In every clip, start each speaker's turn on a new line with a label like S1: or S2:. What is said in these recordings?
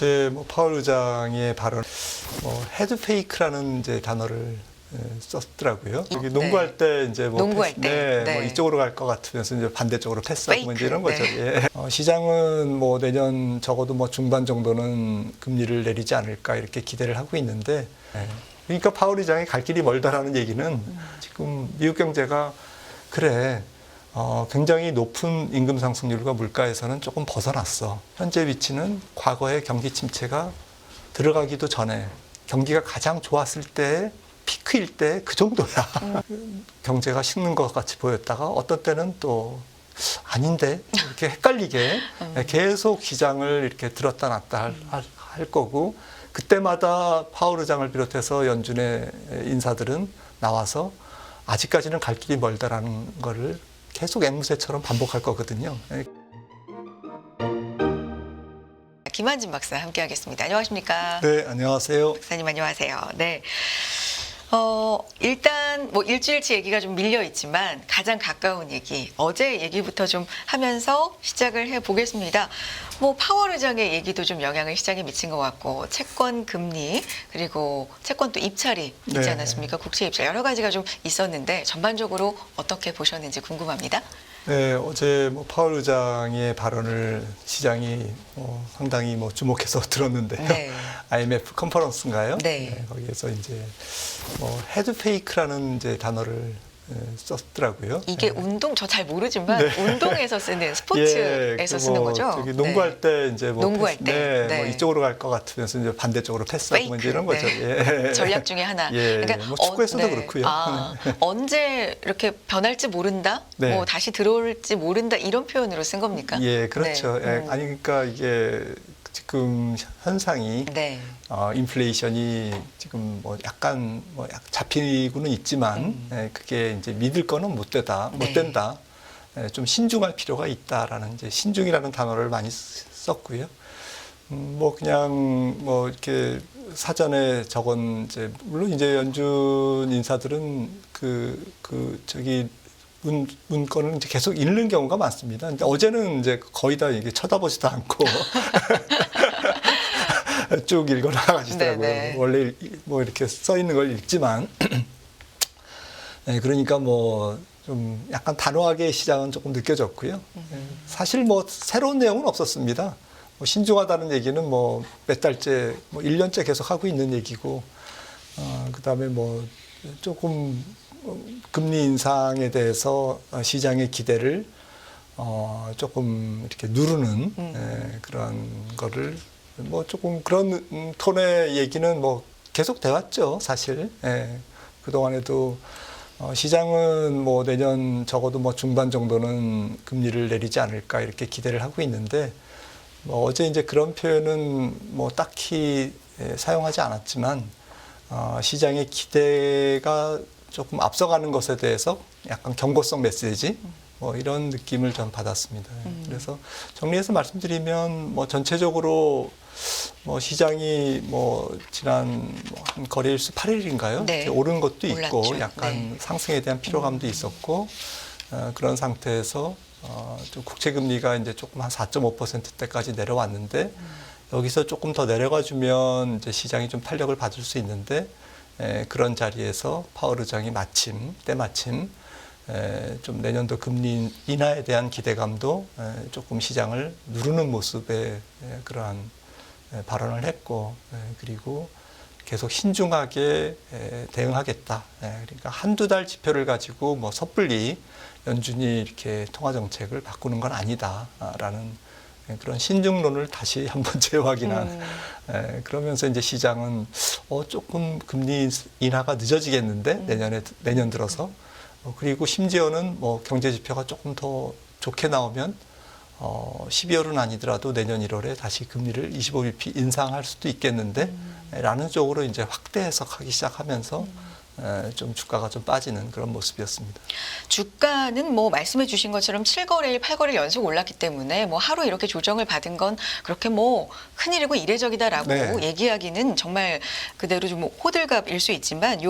S1: 어제 파월 의장의 발언, 헤드페이크라는 이제 단어를 썼더라고요. 여기 농구할 때 이제
S2: 농구할 때.
S1: 이쪽으로 갈 것 같으면서 이제 반대쪽으로 패스하고
S2: 페이크.
S1: 이제 이런 거죠. 예. 시장은 내년 적어도 중반 정도는 금리를 내리지 않을까 이렇게 기대를 하고 있는데, 그러니까 파월 의장이 갈 길이 멀다라는 얘기는 지금 미국 경제가 굉장히 높은 임금 상승률과 물가에서는 조금 벗어났어. 현재 위치는 과거의 경기 침체가 들어가기도 전에 경기가 가장 좋았을 때 피크일 때 그 정도야. 경제가 식는 것 같이 보였다가 어떤 때는 또 아닌데 이렇게 헷갈리게 계속 시장을 이렇게 들었다 놨다 할 거고, 그때마다 파월 의장을 비롯해서 연준의 인사들은 나와서 아직까지는 갈 길이 멀다라는 거를 계속 앵무새처럼 반복할 거거든요.
S2: 김한진 박사 함께하겠습니다. 안녕하십니까?
S1: 네, 안녕하세요.
S2: 박사님 안녕하세요. 네. 일단 일주일치 얘기가 좀 밀려 있지만 가장 가까운 얘기, 어제 얘기부터 좀 하면서 시작을 해 보겠습니다. 파월 의장의 얘기도 좀 영향을 시장에 미친 것 같고, 채권 금리, 그리고 채권 또 입찰이 있지
S1: 네.
S2: 않았습니까? 국채 입찰 여러 가지가 좀 있었는데 전반적으로 어떻게 보셨는지 궁금합니다.
S1: 네, 어제 파월 의장의 발언을 시장이 상당히 주목해서 들었는데요.
S2: 네.
S1: IMF 컨퍼런스인가요?
S2: 네.
S1: 거기에서 이제 헤드페이크라는 이제 단어를 썼더라고요.
S2: 이게 운동, 저 잘 모르지만 운동에서 쓰는, 스포츠에서 쓰는 거죠?
S1: 저기 농구할 때 이제
S2: 농구할 때.
S1: 이쪽으로 갈 것 같으면서 이제 반대쪽으로 패스하고 이제 이런 거죠.
S2: 예. 전략 중에 하나.
S1: 예. 축구에서도 그렇고요.
S2: 언제 이렇게 변할지 모른다?
S1: 네.
S2: 다시 들어올지 모른다, 이런 표현으로 쓴 겁니까?
S1: 예, 그렇죠.
S2: 네.
S1: 아니 그러니까 이게 지금 현상이
S2: 네.
S1: 인플레이션이 지금 약간 잡히고는 있지만 그게 이제 믿을 거는 못 된다. 좀 신중할 필요가 있다라는 이제 신중이라는 단어를 많이 썼고요. 그냥 이렇게 사전에 적은 이제 물론 이제 연준 인사들은 문건을 이제 계속 읽는 경우가 많습니다. 근데 어제는 이제 거의 다 이게 쳐다보지도 않고 쭉 읽어 나가시더라고요.
S2: 네네.
S1: 원래 이렇게 써 있는 걸 읽지만, 그러니까 좀 약간 단호하게 시장은 조금 느껴졌고요. 사실 새로운 내용은 없었습니다. 신중하다는 얘기는 몇 달째, 1년째 계속 하고 있는 얘기고, 그다음에 조금 금리 인상에 대해서 시장의 기대를 조금 이렇게 누르는 그런 거를 조금 그런 톤의 얘기는 계속 돼왔죠, 사실. 그동안에도 시장은 내년 적어도 중반 정도는 금리를 내리지 않을까 이렇게 기대를 하고 있는데, 어제 이제 그런 표현은 딱히 사용하지 않았지만, 시장의 기대가 조금 앞서가는 것에 대해서 약간 경고성 메시지 이런 느낌을 좀 받았습니다. 그래서 정리해서 말씀드리면 전체적으로 시장이 지난 한 거래일수 8일인가요?
S2: 네.
S1: 오른 것도 있고
S2: 올랐죠.
S1: 약간
S2: 네.
S1: 상승에 대한 피로감도 있었고, 그런 상태에서 좀 국채 금리가 이제 조금 한 4.5%대까지 내려왔는데, 여기서 조금 더 내려가 주면 이제 시장이 좀 탄력을 받을 수 있는데, 그런 자리에서 파월 의장이 때마침 좀 내년도 금리 인하에 대한 기대감도 조금 시장을 누르는 모습의 그러한 발언을 했고, 그리고 계속 신중하게 대응하겠다. 그러니까 한두 달 지표를 가지고 섣불리 연준이 이렇게 통화 정책을 바꾸는 건 아니다라는 그런 신중론을 다시 한번 재확인한, 그러면서 이제 시장은 조금 금리 인하가 늦어지겠는데 내년 들어서, 그리고 심지어는 경제 지표가 조금 더 좋게 나오면 12월은 아니더라도 내년 1월에 다시 금리를 25bp 인상할 수도 있겠는데 라는 쪽으로 이제 확대 해석하기 시작하면서 좀 주가가 좀 빠지는 그런 모습이었습니다.
S2: 주가는 말씀해 주신 것처럼 7거래일, 8거래일 연속 올랐기 때문에 하루 이렇게 조정을 받은 건 그렇게 큰일이고 이례적이다라고
S1: 네.
S2: 얘기하기는 정말 그대로 좀 호들갑일 수 있지만,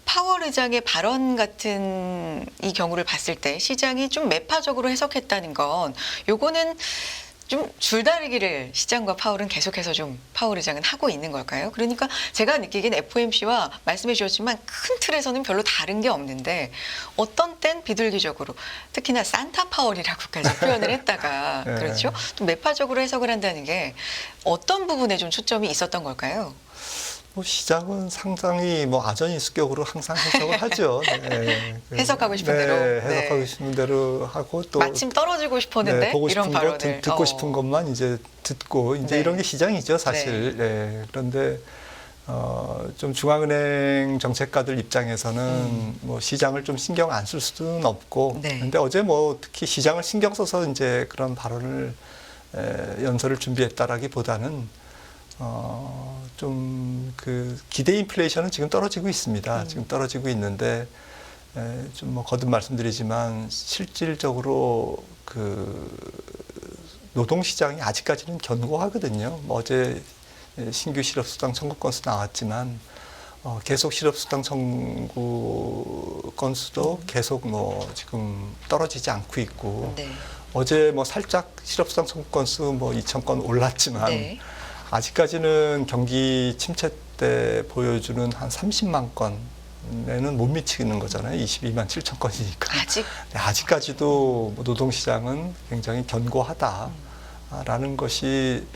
S2: 파월 의장의 발언 같은 이 경우를 봤을 때 시장이 좀 매파적으로 해석했다는 건, 요거는 좀 줄다리기를 시장과 파월은 계속해서 좀 파월 의장은 하고 있는 걸까요? 그러니까 제가 느끼기엔 FOMC와 말씀해 주셨지만 큰 틀에서는 별로 다른 게 없는데 어떤 땐 비둘기적으로 특히나 산타 파월이라고까지 표현을 했다가
S1: 네.
S2: 그렇죠? 또 매파적으로 해석을 한다는 게 어떤 부분에 좀 초점이 있었던 걸까요?
S1: 뭐 시장은 상당히 뭐 아전인수격으로 항상 해석을 하죠. 네.
S2: 해석하고 싶은
S1: 네,
S2: 대로.
S1: 해석하고
S2: 네.
S1: 싶은 대로 하고 또
S2: 마침 떨어지고 싶었는데
S1: 네, 보고
S2: 이런
S1: 싶은 거
S2: 발언을
S1: 듣고 싶은 것만 이제 듣고 이제
S2: 네.
S1: 이런 게 시장이죠, 사실. 네. 그런데 좀 중앙은행 정책가들 입장에서는 뭐 시장을 좀 신경 안 쓸 수는 없고,
S2: 네.
S1: 근데 어제 뭐 특히 시장을 신경 써서 이제 그런 발언을 연설을 준비했다라기보다는 좀 그 기대 인플레이션은 지금 떨어지고 있습니다. 지금 떨어지고 있는데 좀 뭐 거듭 말씀드리지만 실질적으로 그 노동 시장이 아직까지는 견고하거든요. 뭐 어제 신규 실업수당 청구 건수 나왔지만 계속 실업수당 청구 건수도 계속 뭐 지금 떨어지지 않고 있고
S2: 네.
S1: 어제 뭐 살짝 실업수당 청구 건수 뭐 2,000건 올랐지만
S2: 네.
S1: 아직까지는 경기 침체 때 보여주는 한 30만 건에는 못 미치는 거잖아요. 22만 7천 건이니까.
S2: 아직
S1: 아직까지도 노동시장은 굉장히 견고하다라는 것이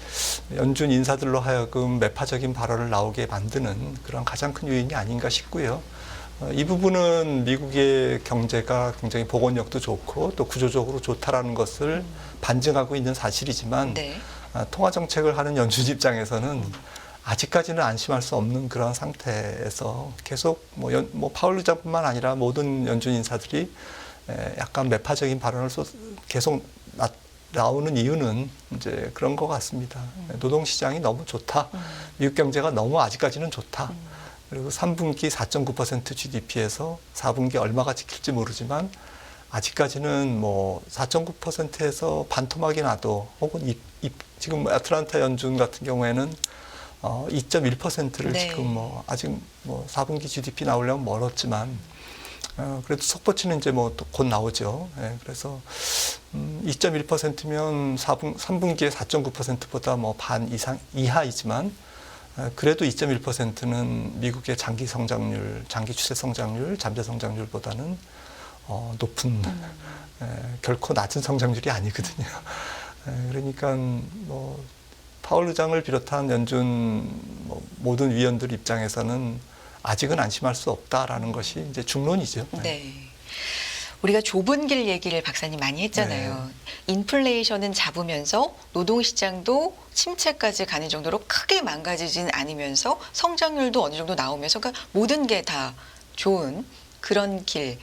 S1: 연준 인사들로 하여금 매파적인 발언을 나오게 만드는 그런 가장 큰 요인이 아닌가 싶고요. 이 부분은 미국의 경제가 굉장히 복원력도 좋고 또 구조적으로 좋다라는 것을 반증하고 있는 사실이지만
S2: 네.
S1: 통화 정책을 하는 연준 입장에서는 아직까지는 안심할 수 없는 그런 상태에서 계속 뭐 파월 의장뿐만 아니라 모든 연준 인사들이 약간 매파적인 발언을 계속 나오는 이유는 이제 그런 것 같습니다. 노동 시장이 너무 좋다. 미국 경제가 너무 아직까지는 좋다. 그리고 3분기 4.9% GDP에서 4분기 얼마가 지킬지 모르지만 아직까지는 뭐 4.9%에서 반토막이 나도 혹은 지금 아틀란타 연준 같은 경우에는 2.1%를
S2: 네.
S1: 지금 뭐 아직 뭐 4분기 GDP 나오려면 멀었지만 그래도 속보치는 이제 뭐 또 곧 나오죠. 예, 그래서 2.1%면 3분기에 4.9%보다 뭐 반 이하이지만 그래도 2.1%는 미국의 장기 성장률, 장기 추세 성장률, 잠재 성장률보다는 높은 결코 낮은 성장률이 아니거든요. 그러니까 뭐 파월 의장을 비롯한 연준 모든 위원들 입장에서는 아직은 안심할 수 없다라는 것이 이제 중론이죠.
S2: 네. 우리가 좁은 길 얘기를 박사님 많이 했잖아요. 인플레이션은 잡으면서 노동시장도 침체까지 가는 정도로 크게 망가지진 않으면서 성장률도 어느 정도 나오면서 그러니까 모든 게 다 좋은 그런 길,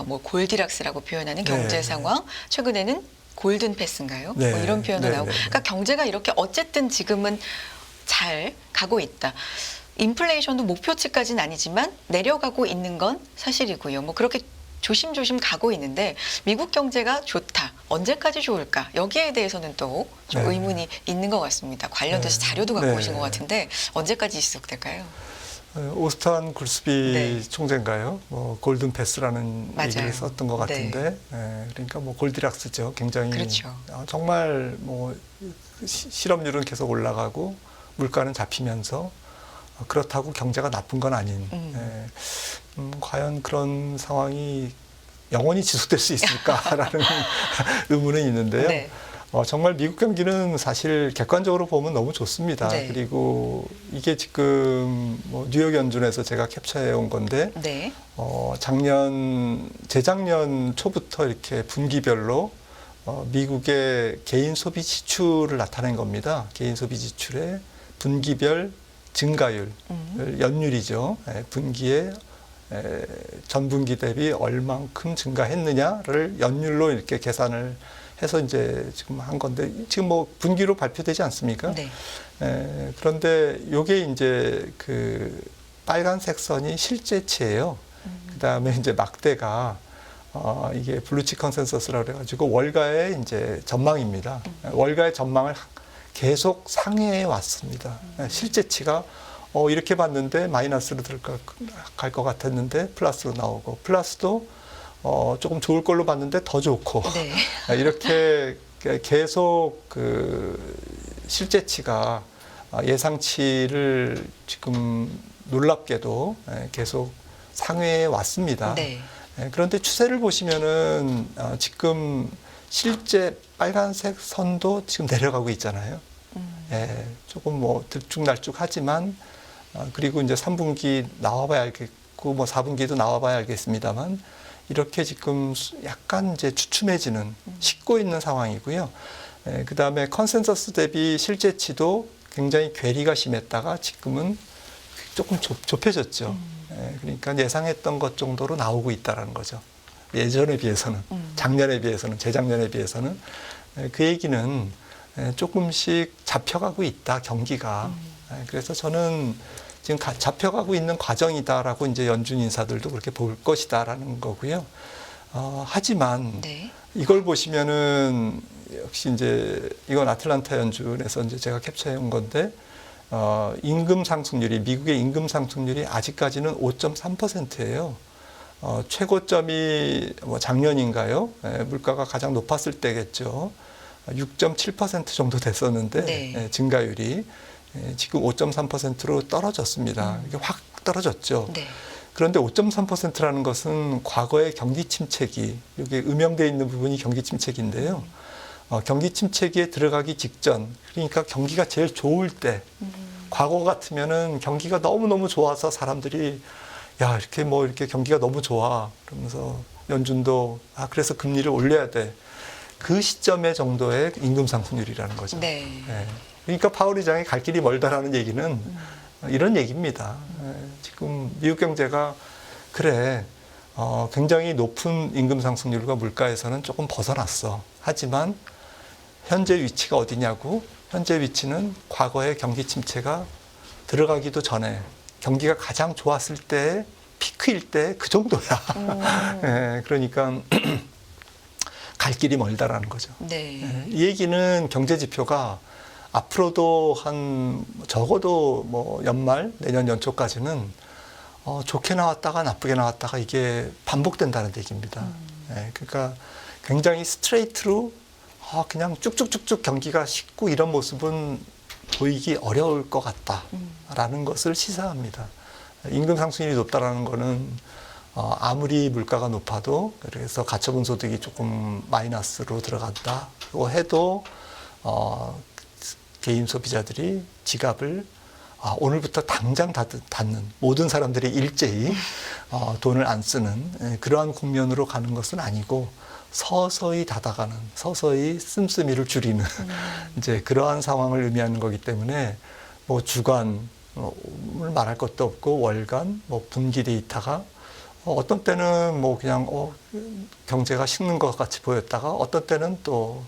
S2: 뭐 골디락스라고 표현하는 경제
S1: 네.
S2: 상황, 최근에는 골든 패스인가요?
S1: 네.
S2: 뭐 이런 표현도
S1: 네.
S2: 나오고,
S1: 네.
S2: 그러니까 경제가 이렇게 어쨌든 지금은 잘 가고 있다. 인플레이션도 목표치까지는 아니지만 내려가고 있는 건 사실이고요. 뭐 그렇게 조심조심 가고 있는데 미국 경제가 좋다. 언제까지 좋을까? 여기에 대해서는 또 좀
S1: 네.
S2: 의문이 있는 것 같습니다. 관련돼서
S1: 네.
S2: 자료도 갖고
S1: 네.
S2: 오신 것 같은데 언제까지 지속될까요?
S1: 오스탄 굴스비
S2: 네.
S1: 총재인가요? 뭐 골든 패스라는
S2: 맞아요.
S1: 얘기를 썼던 것 같은데, 그러니까 뭐 골디락스죠. 굉장히
S2: 그렇죠.
S1: 정말 뭐 실업률은 계속 올라가고 물가는 잡히면서 그렇다고 경제가 나쁜 건 아닌. 과연 그런 상황이 영원히 지속될 수 있을까라는 의문은 있는데요.
S2: 네.
S1: 정말 미국 경기는 사실 객관적으로 보면 너무 좋습니다.
S2: 네.
S1: 그리고 이게 지금 뭐 뉴욕 연준에서 제가 캡처해 온 건데,
S2: 네.
S1: 재작년 초부터 이렇게 분기별로 미국의 개인 소비 지출을 나타낸 겁니다. 개인 소비 지출의 분기별 증가율, 연율이죠. 분기에 전분기 대비 얼만큼 증가했느냐를 연율로 이렇게 계산을 해서 이제 지금 한 건데 지금 뭐 분기로 발표되지 않습니까?
S2: 네.
S1: 그런데 요게 이제 그 빨간색 선이 실제치예요. 그다음에 이제 막대가 이게 블루칩 컨센서스라고 그래가지고 월가의 이제 전망입니다. 월가의 전망을 계속 상회해 왔습니다. 실제치가 이렇게 봤는데 마이너스로 갈 것 같았는데 플러스로 나오고 플러스도 조금 좋을 걸로 봤는데 더 좋고
S2: 네.
S1: 이렇게 계속 그 실제치가 예상치를 지금 놀랍게도 계속 상회해 왔습니다.
S2: 네.
S1: 그런데 추세를 보시면은 지금 실제 빨간색 선도 지금 내려가고 있잖아요. 조금 뭐 들쭉날쭉하지만 그리고 이제 3분기 나와봐야 알겠고 뭐 4분기도 나와봐야 알겠습니다만 이렇게 지금 약간 이제 주춤해지는 식고 있는 상황이고요. 그 다음에 컨센서스 대비 실제치도 굉장히 괴리가 심했다가 지금은 조금 좁혀졌죠. 그러니까 예상했던 것 정도로 나오고 있다라는 거죠. 예전에 비해서는, 작년에 비해서는, 재작년에 비해서는. 그 얘기는 조금씩 잡혀가고 있다, 경기가. 그래서 저는 지금 잡혀가고 있는 과정이다라고 이제 연준 인사들도 그렇게 볼 것이다라는 거고요. 하지만
S2: 네.
S1: 이걸 보시면은 역시 이제 이건 아틀란타 연준에서 이제 제가 캡처해 온 건데 임금 상승률이 미국의 임금 상승률이 아직까지는 5.3%예요. 최고점이 뭐 작년인가요? 물가가 가장 높았을 때겠죠. 6.7% 정도 됐었는데
S2: 네.
S1: 증가율이 지금 5.3%로 떨어졌습니다. 이게 확 떨어졌죠.
S2: 네.
S1: 그런데 5.3%라는 것은 과거의 경기 침체기, 여기 음영되어 있는 부분이 경기 침체기인데요. 경기 침체기에 들어가기 직전, 그러니까 경기가 제일 좋을 때, 과거 같으면은 경기가 너무너무 좋아서 사람들이 야, 이렇게 뭐 이렇게 경기가 너무 좋아. 그러면서 연준도 그래서 금리를 올려야 돼. 그 시점의 정도의 임금 상승률이라는 거죠.
S2: 네.
S1: 그러니까 파월 의장이 갈 길이 멀다라는 얘기는 이런 얘기입니다. 지금 미국 경제가 그래 굉장히 높은 임금 상승률과 물가에서는 조금 벗어났어. 하지만 현재 위치가 어디냐고? 현재 위치는 과거의 경기 침체가 들어가기도 전에 경기가 가장 좋았을 때 피크일 때 그 정도야. 그러니까 갈 길이 멀다라는 거죠.
S2: 네.
S1: 이 얘기는 경제 지표가 앞으로도 한 적어도 뭐 연말 내년 연초까지는 좋게 나왔다가 나쁘게 나왔다가 이게 반복된다는 얘기입니다. 그러니까 굉장히 스트레이트로 그냥 쭉쭉쭉쭉 경기가 식고 이런 모습은 보이기 어려울 것 같다라는 것을 시사합니다. 임금 상승률이 높다라는 거는 아무리 물가가 높아도 그래서 가처분 소득이 조금 마이너스로 들어간다고 해도 개인 소비자들이 지갑을 오늘부터 당장 닫는 모든 사람들이 일제히 돈을 안 쓰는 그러한 국면으로 가는 것은 아니고 서서히 닫아가는 서서히 씀씀이를 줄이는 이제 그러한 상황을 의미하는 거기 때문에 뭐 주간을 말할 것도 없고 월간 뭐 분기 데이터가 어떤 때는 뭐 그냥 경제가 식는 것 같이 보였다가 어떤 때는 또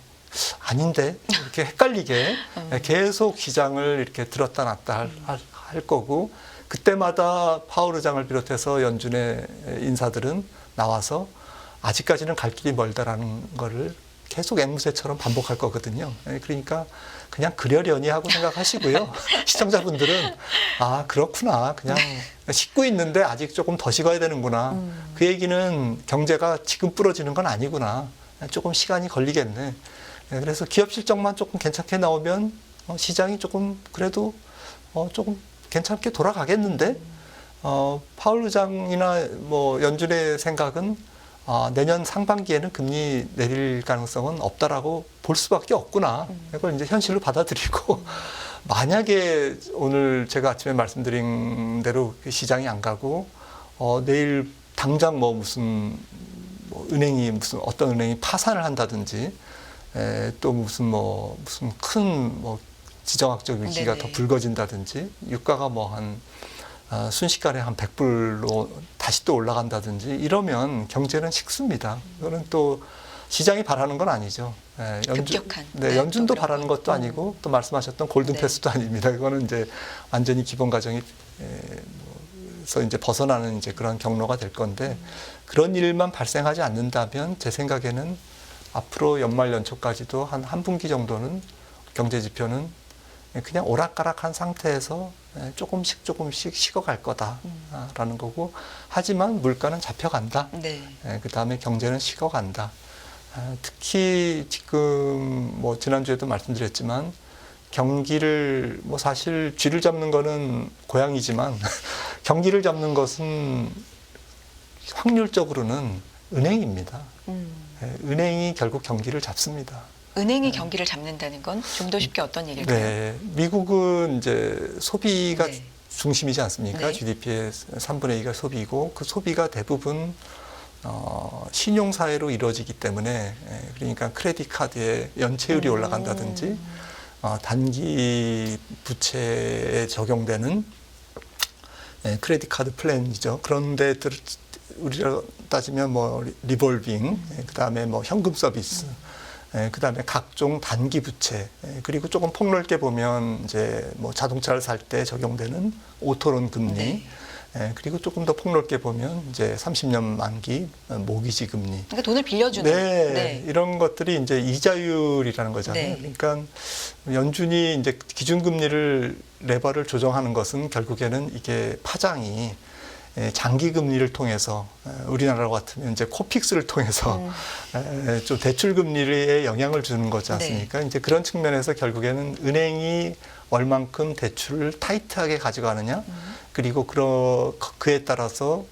S1: 아닌데 이렇게 헷갈리게 계속 시장을 이렇게 들었다 놨다 할 거고 그때마다 파월 의장을 비롯해서 연준의 인사들은 나와서 아직까지는 갈 길이 멀다라는 거를 계속 앵무새처럼 반복할 거거든요. 그러니까 그냥 그러려니 하고 생각하시고요. 시청자분들은 그렇구나. 그냥 식고 있는데 아직 조금 더 식어야 되는구나. 그 얘기는 경제가 지금 부러지는 건 아니구나. 조금 시간이 걸리겠네. 그래서 기업 실적만 조금 괜찮게 나오면 시장이 조금 그래도 조금 괜찮게 돌아가겠는데 파월 의장이나 뭐 연준의 생각은 내년 상반기에는 금리 내릴 가능성은 없다라고 볼 수밖에 없구나. 이걸 이제 현실로 받아들이고 만약에 오늘 제가 아침에 말씀드린 대로 시장이 안 가고 내일 당장 뭐 무슨 은행이 무슨 어떤 은행이 파산을 한다든지 또 무슨 큰 지정학적 위기가
S2: 네네.
S1: 더 불거진다든지 유가가 뭐 한 순식간에 한 100불로 다시 또 올라간다든지 이러면 경제는 식습니다. 이거는 또 시장이 바라는 건 아니죠.
S2: 급격한.
S1: 연준도
S2: 또
S1: 바라는 것도 아니고 또 말씀하셨던 골든
S2: 네.
S1: 패스도 아닙니다. 이거는 이제 완전히 기본 가정에서 이제 벗어나는 이제 그런 경로가 될 건데 그런 일만 발생하지 않는다면 제 생각에는 앞으로 연말 연초까지도 한 분기 정도는 경제 지표는 그냥 오락가락한 상태에서 조금씩 식어갈 거다라는 거고 하지만 물가는 잡혀간다.
S2: 네.
S1: 그 다음에 경제는 식어간다. 특히 지금 뭐 지난주에도 말씀드렸지만 경기를 뭐 사실 쥐를 잡는 거는 고양이지만 경기를 잡는 것은 확률적으로는 은행입니다. 은행이 결국 경기를 잡습니다.
S2: 은행이 경기를 잡는다는 건 좀 더 쉽게 어떤 얘기일까요?
S1: 네, 미국은 이제 소비가
S2: 네.
S1: 중심이지 않습니까?
S2: 네.
S1: GDP의 3분의 2가 소비이고 그 소비가 대부분 신용사회로 이루어지기 때문에 그러니까 크레딧 카드의 연체율이 올라간다든지 단기 부채에 적용되는 크레딧 카드 플랜이죠. 그런데 우리가 따지면 뭐 리볼빙, 그다음에 뭐 현금 서비스, 그다음에 각종 단기 부채, 그리고 조금 폭넓게 보면 이제 뭐 자동차를 살 때 적용되는 오토론 금리,
S2: 네.
S1: 그리고 조금 더 폭넓게 보면 이제 30년 만기 모기지 금리.
S2: 그러니까 돈을 빌려주는.
S1: 네, 이런 것들이 이제 이자율이라는 거잖아요.
S2: 네.
S1: 그러니까 연준이 이제 기준금리를 레버를 조정하는 것은 결국에는 이게 파장이 장기 금리를 통해서 우리나라 같으면 이제 코픽스를 통해서 좀 대출 금리에 영향을 주는 거지 않습니까? 이제 그런 측면에서 결국에는 은행이 얼만큼 대출을 타이트하게 가져가느냐, 그리고 그에 따라서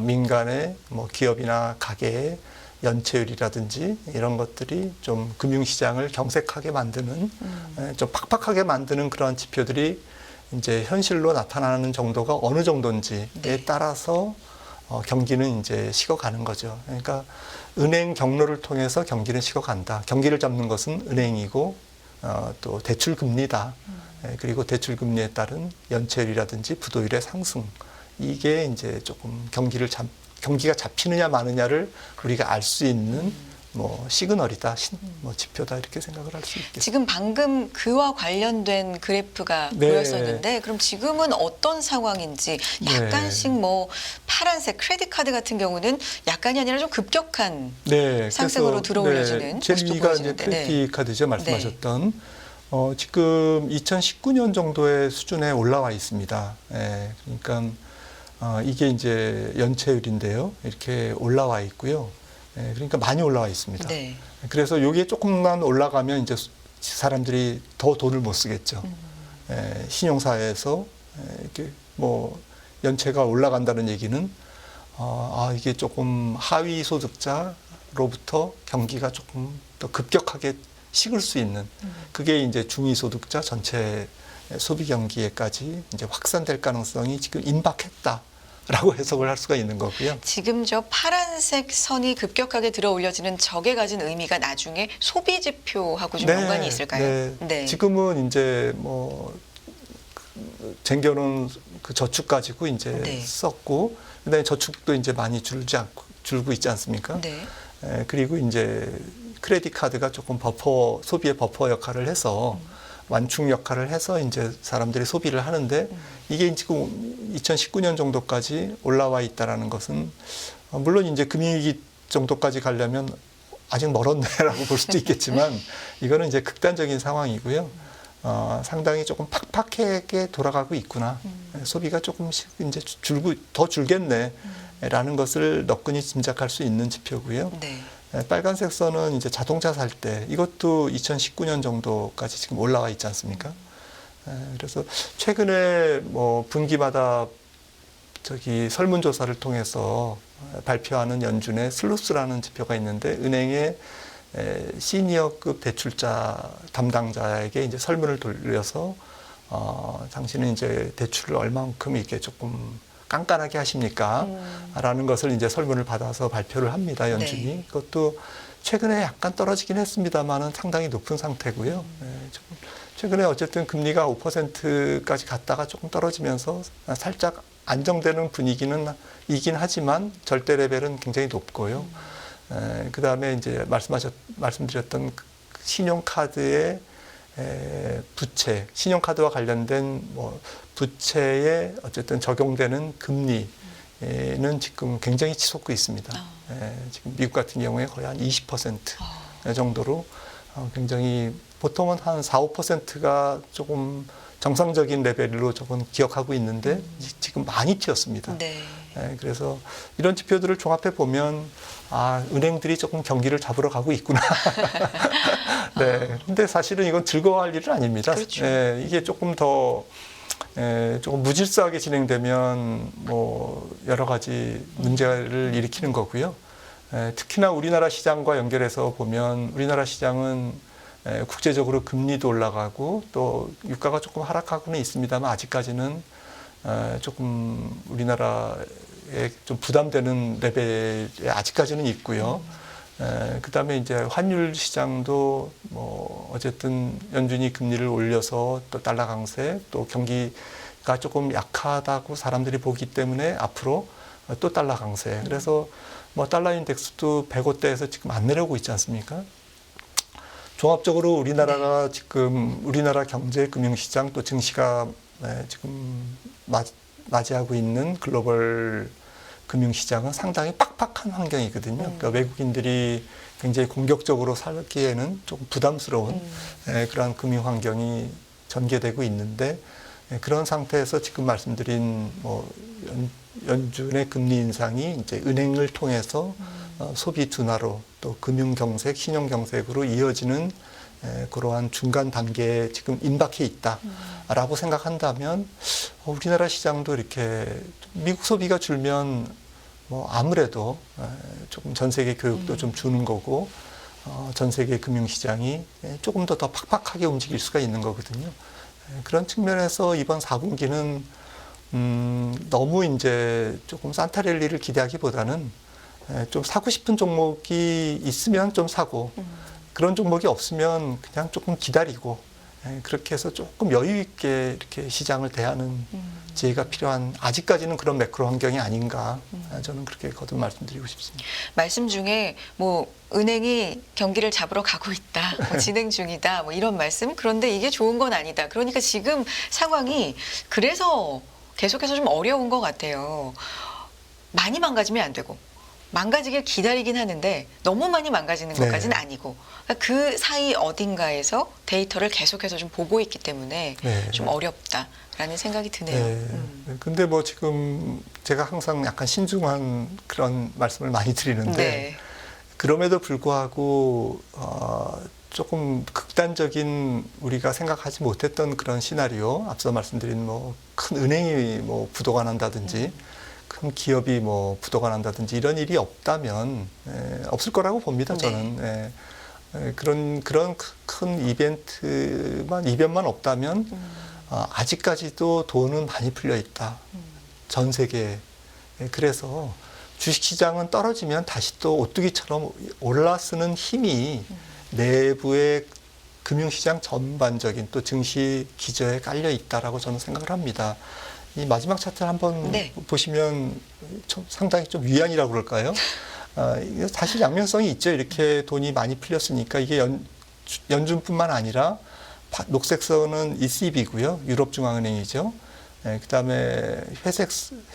S1: 민간의 뭐 기업이나 가게의 연체율이라든지 이런 것들이 좀 금융시장을 경색하게 만드는, 좀 팍팍하게 만드는 그런 지표들이 이제 현실로 나타나는 정도가 어느 정도인지에
S2: 네.
S1: 따라서 경기는 이제 식어가는 거죠. 그러니까 은행 경로를 통해서 경기는 식어간다. 경기를 잡는 것은 은행이고 또 대출 금리다. 그리고 대출 금리에 따른 연체율이라든지 부도율의 상승. 이게 이제 조금 경기가 잡히느냐 마느냐를 우리가 알 수 있는 뭐 시그널이다, 뭐 지표다 이렇게 생각을 할 수 있겠습니다.
S2: 지금 방금 그와 관련된 그래프가
S1: 네.
S2: 보였었는데 그럼 지금은 어떤 상황인지 약간씩 뭐 파란색 크레딧 카드 같은 경우는 약간이 아니라 좀 급격한
S1: 네,
S2: 상승으로 들어올려지는
S1: 제일
S2: 모습도
S1: 위가 이제
S2: 보여지는데.
S1: 크레딧 카드죠, 말씀하셨던. 지금 2019년 정도의 수준에 올라와 있습니다. 그러니까 이게 이제 연체율인데요, 이렇게 올라와 있고요. 그러니까 많이 올라와 있습니다.
S2: 네.
S1: 그래서 이게 조금만 올라가면 이제 사람들이 더 돈을 못 쓰겠죠. 신용사에서 이렇게 뭐 연체가 올라간다는 얘기는 이게 조금 하위 소득자로부터 경기가 조금 더 급격하게 식을 수 있는, 그게 이제 중위소득자 전체 소비 경기에까지 이제 확산될 가능성이 지금 임박했다라고 해석을 할 수가 있는 거고요.
S2: 지금 저 파란색 선이 급격하게 들어 올려지는 적에 가진 의미가 나중에 소비 지표하고 좀 연관이 있을까요?
S1: 네. 지금은 이제 뭐 쟁겨놓은 그 저축 가지고 이제
S2: 네.
S1: 썼고, 그다음에 저축도 이제 많이 줄고 있지 않습니까?
S2: 네.
S1: 그리고 이제 크레딧 카드가 조금 소비의 버퍼 역할을 해서 완충 역할을 해서 이제 사람들이 소비를 하는데, 이게 지금 2019년 정도까지 올라와 있다라는 것은 물론 이제 금융위기 정도까지 가려면 아직 멀었네라고 볼 수도 있겠지만 이거는 이제 극단적인 상황이고요. 상당히 조금 팍팍하게 돌아가고 있구나. 소비가 조금씩 이제 더 줄겠네라는 것을 너끈히 짐작할 수 있는 지표고요.
S2: 네.
S1: 빨간색 선은 이제 자동차 살 때, 이것도 2019년 정도까지 지금 올라와 있지 않습니까? 그래서 최근에 뭐 분기마다 설문조사를 통해서 발표하는 연준의 슬루스라는 지표가 있는데, 은행의 시니어급 대출자 담당자에게 이제 설문을 돌려서 당신은 이제 대출을 얼만큼 이렇게 조금 깐깐하게 하십니까? 라는 것을 이제 설문을 받아서 발표를 합니다, 연준이.
S2: 네.
S1: 그것도 최근에 약간 떨어지긴 했습니다만은 상당히 높은 상태고요. 최근에 어쨌든 금리가 5%까지 갔다가 조금 떨어지면서 살짝 안정되는 분위기는 이긴 하지만 절대 레벨은 굉장히 높고요. 그 다음에 이제 말씀드렸던 신용카드의 부채, 신용카드와 관련된 뭐 부채에 어쨌든 적용되는 금리는 지금 굉장히 치솟고 있습니다. 지금 미국 같은 경우에 거의 한 20% 정도로 굉장히, 보통은 한 4, 5%가 조금 정상적인 레벨로 조금 기억하고 있는데 지금 많이 튀었습니다.
S2: 네.
S1: 그래서 이런 지표들을 종합해 보면 은행들이 조금 경기를 잡으러 가고 있구나. 네. 근데 사실은 이건 즐거워할 일은 아닙니다.
S2: 그렇죠.
S1: 이게 조금 더 조금 무질서하게 진행되면 뭐 여러 가지 문제를 일으키는 거고요. 특히나 우리나라 시장과 연결해서 보면 우리나라 시장은 국제적으로 금리도 올라가고 또 유가가 조금 하락하고는 있습니다만 아직까지는 조금 우리나라에 좀 부담되는 레벨에 아직까지는 있고요. 그다음에 이제 환율 시장도 뭐 어쨌든 연준이 금리를 올려서 또 달러 강세 또 경기가 조금 약하다고 사람들이 보기 때문에 앞으로 또 달러 강세. 그래서 뭐 달러 인덱스도 105대에서 지금 안 내려오고 있지 않습니까? 종합적으로 우리나라가 지금 우리나라 경제 금융시장 또 증시가 지금 맞이하고 있는 글로벌 금융시장은 상당히 빡빡한 환경이거든요. 그러니까 외국인들이 굉장히 공격적으로 살기에는 조금 부담스러운 그러한 금융 환경이 전개되고 있는데 그런 상태에서 지금 말씀드린 뭐 연준의 금리 인상이 이제 은행을 통해서 소비 둔화로 또 금융 경색, 신용 경색으로 이어지는 그러한 중간 단계에 지금 임박해 있다라고 생각한다면 우리나라 시장도 이렇게 미국 소비가 줄면 뭐 아무래도 조금 전 세계 교육도 좀 주는 거고 전 세계 금융시장이 조금 더 팍팍하게 움직일 수가 있는 거거든요. 그런 측면에서 이번 4분기는 너무 이제 조금 산타랠리를 기대하기보다는 좀 사고 싶은 종목이 있으면 좀 사고 그런 종목이 없으면 그냥 조금 기다리고 그렇게 해서 조금 여유 있게 이렇게 시장을 대하는 지혜가 필요한 아직까지는 그런 매크로 환경이 아닌가 저는 그렇게 거듭 말씀드리고 싶습니다.
S2: 말씀 중에 뭐 은행이 경기를 잡으러 가고 있다, 뭐 진행 중이다, 뭐 이런 말씀. 그런데 이게 좋은 건 아니다. 그러니까 지금 상황이 그래서 계속해서 좀 어려운 것 같아요. 많이 망가지면 안 되고 망가지길 기다리긴 하는데 너무 많이 망가지는 것까지는 아니고 그러니까 그 사이 어딘가에서 데이터를 계속해서 좀 보고 있기 때문에 좀 어렵다라는 생각이 드네요.
S1: 근데 뭐 지금 제가 항상 약간 신중한 그런 말씀을 많이 드리는데 그럼에도 불구하고 조금 극단적인 우리가 생각하지 못했던 그런 시나리오 앞서 말씀드린 뭐 큰 은행이 뭐 부도가 난다든지 큰 기업이 뭐 부도가 난다든지 이런 일이 없다면 없을 거라고 봅니다. 저는 그런 큰 이변만 없다면 아직까지도 돈은 많이 풀려 있다. 전 세계에. 그래서 주식시장은 떨어지면 다시 또 오뚜기처럼 올라서는 힘이 내부의 금융시장 전반적인 또 증시 기저에 깔려 있다라고 저는 생각을 합니다. 이 마지막 차트를 한번 보시면 상당히 좀 위안이라고 그럴까요? 사실 양면성이 있죠. 이렇게 돈이 많이 풀렸으니까 이게 연준뿐만 아니라 녹색선은 ECB고요. 유럽중앙은행이죠. 그다음에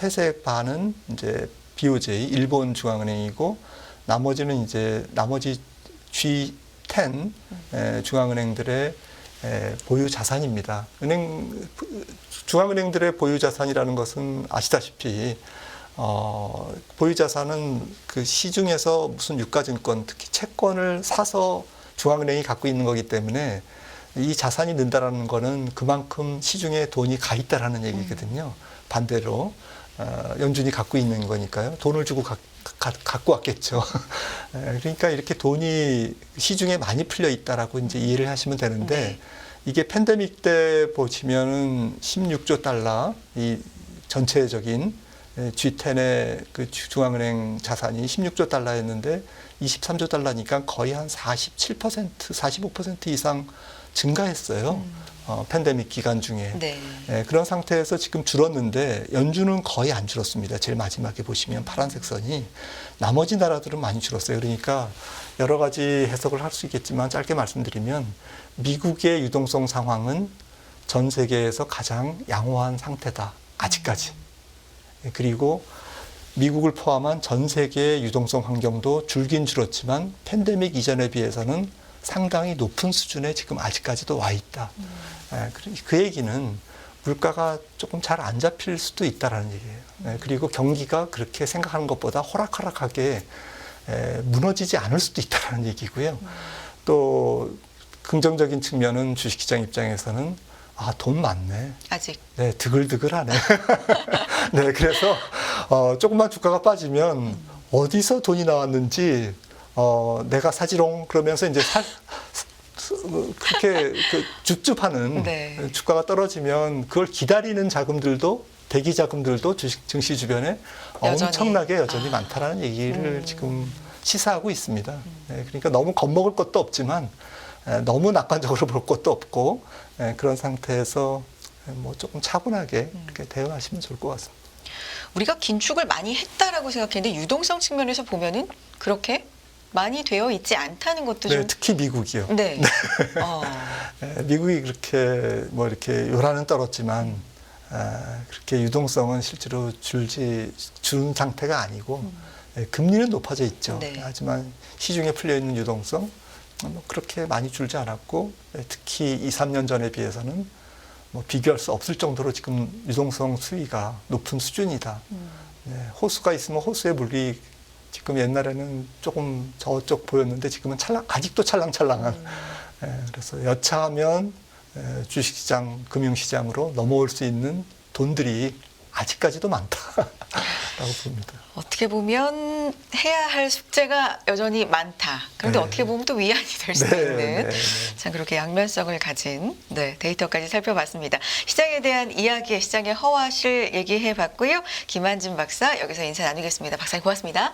S1: 회색 반은 이제 BOJ 일본 중앙은행이고 나머지는 이제 나머지 G10 중앙은행들의 보유 자산입니다. 중앙은행들의 보유 자산이라는 것은 아시다시피 보유 자산은 그 시중에서 무슨 유가증권, 특히 채권을 사서 중앙은행이 갖고 있는 거기 때문에 이 자산이 는다라는 거는 그만큼 시중에 돈이 가 있다라는 얘기거든요. 반대로 연준이 갖고 있는 거니까요. 돈을 주고 갖고 왔겠죠. 그러니까 이렇게 돈이 시중에 많이 풀려 있다라고 이제 이해를 하시면 되는데 이게 팬데믹 때 보시면은 16조 달러 이 전체적인 G10의 그 중앙은행 자산이 16조 달러였는데 23조 달러니까 거의 한 47%, 45% 이상 증가했어요. 팬데믹 기간 중에. 그런 상태에서 지금 줄었는데 연준은 거의 안 줄었습니다. 제일 마지막에 보시면 파란색 선이. 나머지 나라들은 많이 줄었어요. 그러니까 여러 가지 해석을 할 수 있겠지만 짧게 말씀드리면 미국의 유동성 상황은 전 세계에서 가장 양호한 상태다. 아직까지. 그리고 미국을 포함한 전 세계의 유동성 환경도 줄긴 줄었지만 팬데믹 이전에 비해서는 상당히 높은 수준에 지금 아직까지도 와 있다. 그 얘기는 물가가 조금 잘 안 잡힐 수도 있다라는 얘기예요. 그리고 경기가 그렇게 생각하는 것보다 호락호락하게 무너지지 않을 수도 있다는 얘기고요. 또 긍정적인 측면은 주식시장 입장에서는 아, 돈 많네.
S2: 아직.
S1: 네, 드글드글하네. 네, 그래서 조금만 주가가 빠지면 어디서 돈이 나왔는지 내가 사지롱 그러면서 이제 그렇게 줍줍하는
S2: 네.
S1: 주가가 떨어지면 그걸 기다리는 자금들도 대기 자금들도 주식 증시 주변에
S2: 여전히.
S1: 엄청나게 여전히 많다라는 얘기를 지금 시사하고 있습니다. 네, 그러니까 너무 겁먹을 것도 없지만 너무 낙관적으로 볼 것도 없고 그런 상태에서 뭐 조금 차분하게 이렇게 대응하시면 좋을 것 같습니다.
S2: 우리가 긴축을 많이 했다라고 생각했는데 유동성 측면에서 보면은 그렇게 많이 되어 있지 않다는 것도
S1: 네,
S2: 좀.
S1: 특히 미국이요.
S2: 네.
S1: 미국이 그렇게 뭐 이렇게 요란은 떨었지만 그렇게 유동성은 실제로 준 상태가 아니고 금리는 높아져 있죠.
S2: 네.
S1: 하지만 시중에 풀려 있는 유동성 뭐 그렇게 많이 줄지 않았고 특히 2, 3년 전에 비해서는 뭐 비교할 수 없을 정도로 지금 유동성 수위가 높은 수준이다. 네, 호수가 있으면 호수의 물이 지금 옛날에는 조금 저쪽 보였는데 지금은 아직도 찰랑찰랑한. 그래서 여차하면 주식시장, 금융시장으로 넘어올 수 있는 돈들이 아직까지도 많다라고 봅니다.
S2: 어떻게 보면 해야 할 숙제가 여전히 많다. 그런데
S1: 네.
S2: 어떻게 보면 또 위안이 될 수
S1: 네,
S2: 있는
S1: 네, 네.
S2: 참 그렇게 양면성을 가진 데이터까지 살펴봤습니다. 시장에 대한 이야기, 시장의 허와실 얘기해봤고요. 김한진 박사 여기서 인사 나누겠습니다. 박사님 고맙습니다.